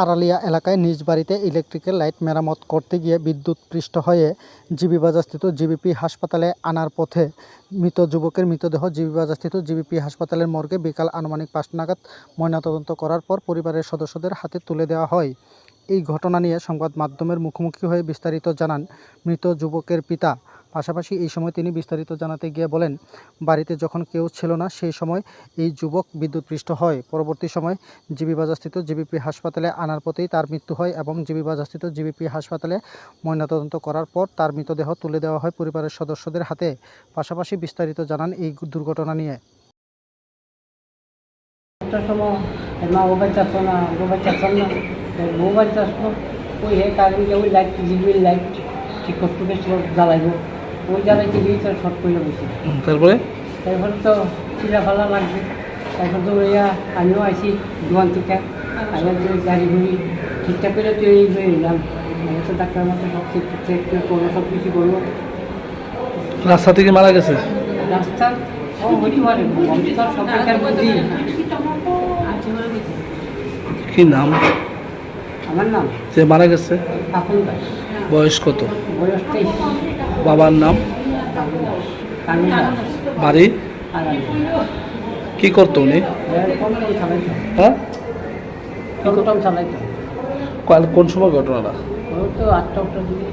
আড়ালিয়া এলাকায় নিজ বাড়িতে ইলেকট্রিক্যাল লাইট মেরামত করতে গিয়ে বিদ্যুৎস্পৃষ্ট হয়ে জিবিবাজারস্থিত জিবিপি হাসপাতালে আনার পথে মৃত যুবকের মৃতদেহ জিবিবাজারস্থিত জিবিপি হাসপাতালের মর্গে বিকাল আনুমানিক 5টা নাগাদ ময়নাতদন্ত করার পর পরিবারের সদস্যদের হাতে তুলে দেওয়া হয়। এই ঘটনা নিয়ে সংবাদ মাধ্যমের মুখোমুখি হয়ে বিস্তারিত জানান মৃত যুবকের পিতা। পাশাপাশি এই সময় তিনি বিস্তারিত জানাতে গিয়ে বলেন, বাড়িতে যখন কেউ ছিল না সেই সময় এই যুবক বিদ্যুৎস্পৃষ্ট হয়। পরবর্তী সময় জিবিবাজারস্থিত জিবিপি হাসপাতালে আনার পথেই তার মৃত্যু হয় এবং জিবিবাজারস্থিত জিবিপি হাসপাতালে ময়নাতদন্ত করার পর তার মৃতদেহ তুলে দেওয়া হয় পরিবারের সদস্যদের হাতে। পাশাপাশি বিস্তারিত জানান এই দুর্ঘটনা নিয়ে। ওই লাইট জিবির লাইট ঠিক করতে জ্বালাইব, ওই জ্বালাইতে গিয়ে তার শর্ট করে বসে। তারপরে তো চিরা ফালা লাগবে। তারপর তো ওইয়া আমিও আইসি দোকান থেকে আবার গাড়ি ঘুরি ঠিকঠাক করে তৈরি হয়ে এলাম। আমি তো ডাক্তার মতো সব চেক করলো, সব কিছু করলো। রাস্তা থেকে মারা গেছে? রাস্তা হতে পারে, আমি তো সব বুঝি। কি নাম? আমার নাম যে মারা গেছে? কাকুন দাস। বয়স কত? বয়স 23। বাবার নাম? কানুন দাস। বাড়ি? কি করতো উনি? হ্যাঁ, চালাইতো। কোন সময় ঘটনাটা? ও তো 8টা দিকে।